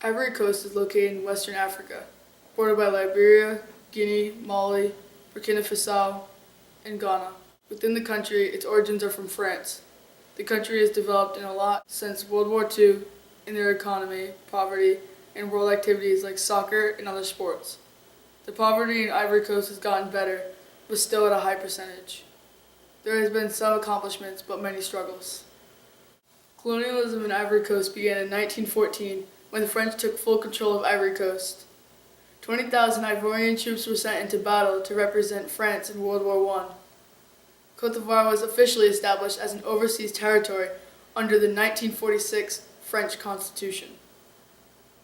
Ivory Coast is located in Western Africa, bordered by Liberia, Guinea, Mali, Burkina Faso, and Ghana. Within the country, its origins are from France. The country has developed in a lot since World War II in their economy, poverty, and world activities like soccer and other sports. The poverty in Ivory Coast has gotten better, but still at a high percentage. There has been some accomplishments, but many struggles. Colonialism in Ivory Coast began in 1914 when the French took full control of Ivory Coast. 20,000 Ivorian troops were sent into battle to represent France in World War I. Côte d'Ivoire was officially established as an overseas territory under the 1946 French Constitution.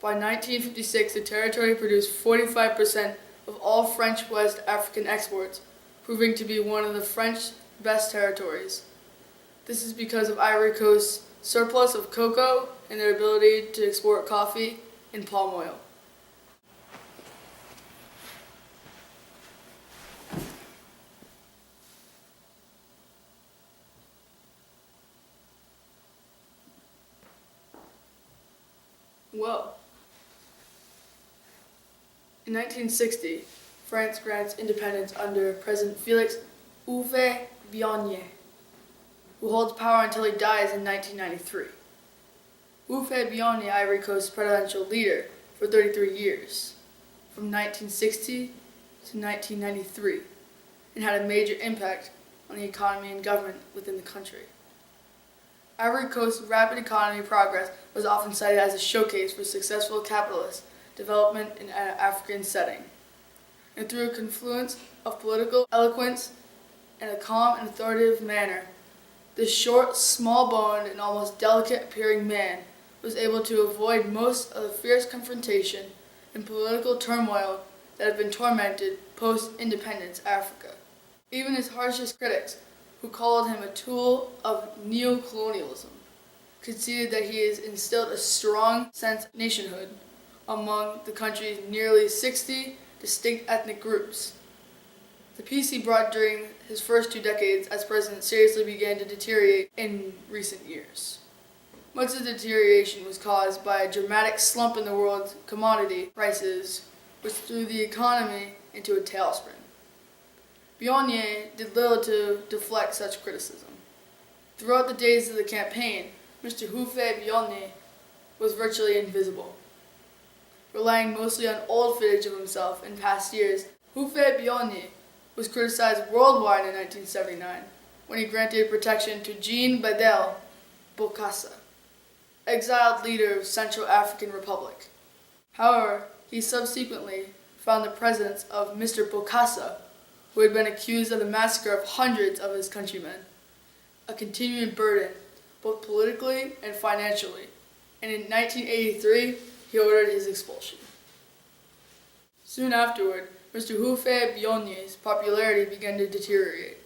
By 1956, the territory produced 45% of all French West African exports, proving to be one of the French best territories. This is because of Ivory Coast's surplus of cocoa and their ability to export coffee and palm oil. Well, in 1960, France grants independence under President Félix Houphouët-Boigny, who holds power until he dies in 1993. Houphouët-Boigny, Ivory Coast's presidential leader for 33 years, from 1960 to 1993, and had a major impact on the economy and government within the country. Ivory Coast's rapid economy progress was often cited as a showcase for successful capitalist development in an African setting. And through a confluence of political eloquence and a calm and authoritative manner, this short, small-boned, and almost delicate-appearing man was able to avoid most of the fierce confrontation and political turmoil that had been tormented post-independence Africa. Even his harshest critics, who called him a tool of neo-colonialism, conceded that he has instilled a strong sense of nationhood among the country's nearly 60 distinct ethnic groups. The peace he brought during his first 2 decades as president seriously began to deteriorate in recent years. Much of the deterioration was caused by a dramatic slump in the world's commodity prices, which threw the economy into a tailspin. Boigny did little to deflect such criticism. Throughout the days of the campaign, Mr. Houphouët-Boigny was virtually invisible. Relying mostly on old footage of himself in past years, Houphouët-Boigny was criticized worldwide in 1979 when he granted protection to Jean-Bédel Bokassa, exiled leader of Central African Republic. However, he subsequently found the presence of Mr. Bokassa, who had been accused of the massacre of hundreds of his countrymen, a continuing burden both politically and financially, and in 1983 he ordered his expulsion. Soon afterward, Mr. Houphouët-Boigny's popularity began to deteriorate.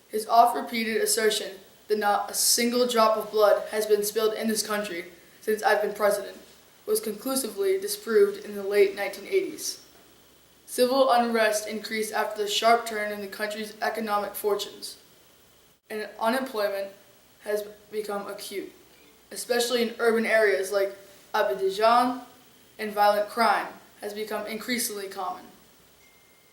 His oft-repeated assertion that not a single drop of blood has been spilled in this country since I've been president was conclusively disproved in the late 1980s. Civil unrest increased after the sharp turn in the country's economic fortunes, and unemployment has become acute, especially in urban areas like Abidjan, and violent crime has become increasingly common.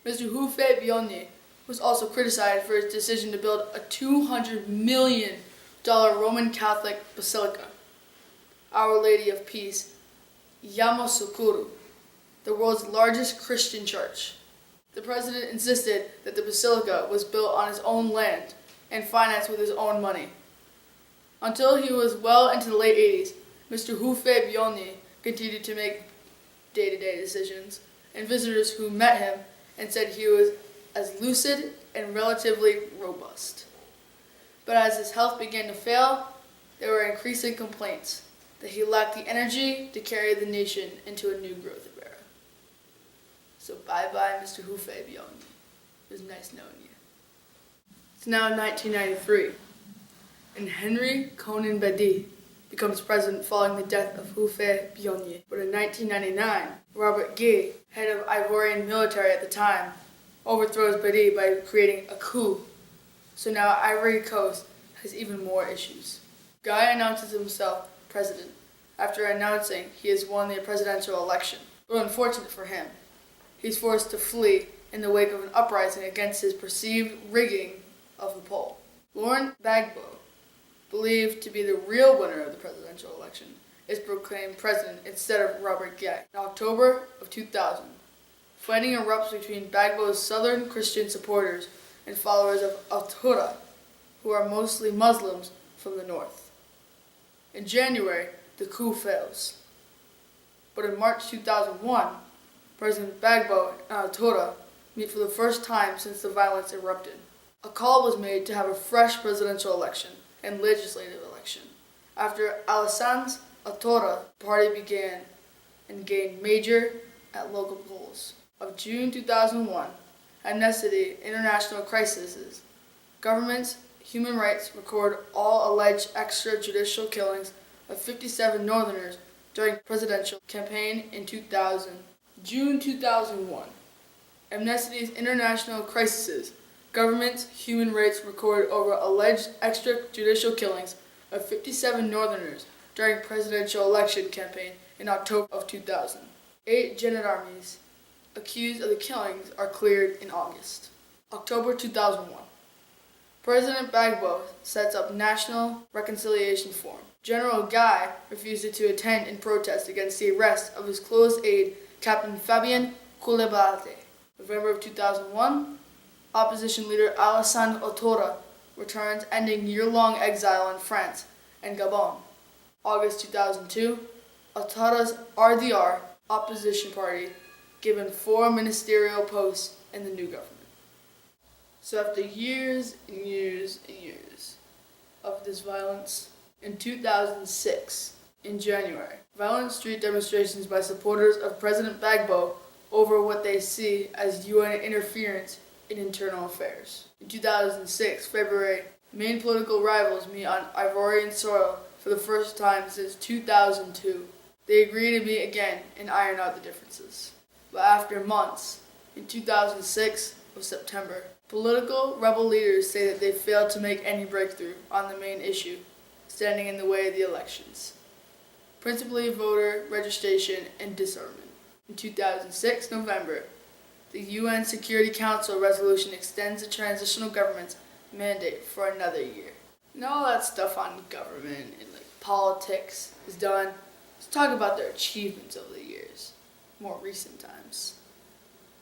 Mr. Houphouët-Boigny was also criticized for his decision to build a $200 million Roman Catholic basilica, Our Lady of Peace, Yamoussoukro, the world's largest Christian church. The president insisted that the basilica was built on his own land and financed with his own money. Until he was well into the late 80s, Mr. Houphouët-Boigny continued to make day-to-day decisions, and visitors who met him and said he was as lucid and relatively robust. But as his health began to fail, there were increasing complaints that he lacked the energy to carry the nation into a new growth era. So bye-bye, Mr. Houphouët-Boigny. It was nice knowing you. It's now 1993, and Henry Konan Bedie becomes president following the death of Houphouët-Boigny. But in 1999, Robert Guy, head of Ivorian military at the time, overthrows Bedie by creating a coup. So now Ivory Coast has even more issues. Guy announces himself president after announcing he has won the presidential election. But unfortunate for him, he's forced to flee in the wake of an uprising against his perceived rigging of the poll. Laurent Gbagbo, believed to be the real winner of the presidential election, is proclaimed president instead of Robert Gaye. In October of 2000, fighting erupts between Gbagbo's southern Christian supporters and followers of Al-Tura, who are mostly Muslims from the north. In January, the coup fails. But in March 2001, President Gbagbo and Al-Tura meet for the first time since the violence erupted. A call was made to have a fresh presidential election and legislative election after Alassane Ouattara's party began and gained major at local polls. Of June 2001, Amnesty International Crisis, government's human rights record all alleged extrajudicial killings of 57 Northerners during presidential campaign in 2000. June 2001, Amnesty International Crisis, government's human rights record over alleged extrajudicial killings of 57 Northerners during presidential election campaign in October of 2000. 8 gendarmes accused of the killings are cleared in August. October 2001. President Gbagbo sets up National Reconciliation Forum. General Guy refused to attend in protest against the arrest of his close aide, Captain Fabien Coulibaly. November of 2001, opposition leader Alassane Ouattara returns, ending year-long exile in France and Gabon. August 2002, Ouattara's RDR opposition party given 4 ministerial posts in the new government. So after years and years and years of this violence, in 2006, in January, violent street demonstrations by supporters of President Gbagbo over what they see as UN interference in internal affairs. In 2006, February, main political rivals meet on Ivorian soil for the first time since 2002. They agree to meet again and iron out the differences. But after months, in 2006 of September, political rebel leaders say that they failed to make any breakthrough on the main issue, standing in the way of the elections, principally voter registration and disarmament. In 2006 November, the UN Security Council resolution extends the transitional government's mandate for another year. And all that stuff on government and politics is done. Let's talk about their achievements over the years, more recent times.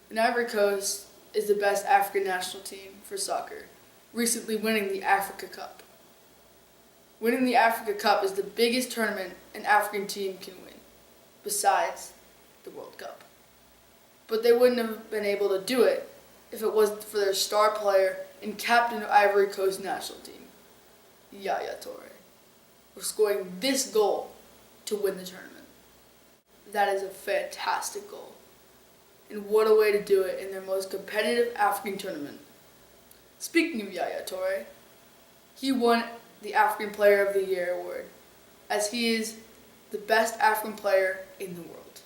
And Ivory Coast is the best African national team for soccer, recently winning the Africa Cup. Winning the Africa Cup is the biggest tournament an African team can win, besides the World Cup. But they wouldn't have been able to do it if it wasn't for their star player and captain of Ivory Coast national team, Yaya Toure, for scoring this goal to win the tournament. That is a fantastic goal. And what a way to do it in their most competitive African tournament. Speaking of Yaya Toure, he won the African Player of the Year award, as he is the best African player in the world.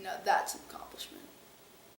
Now that's an accomplishment.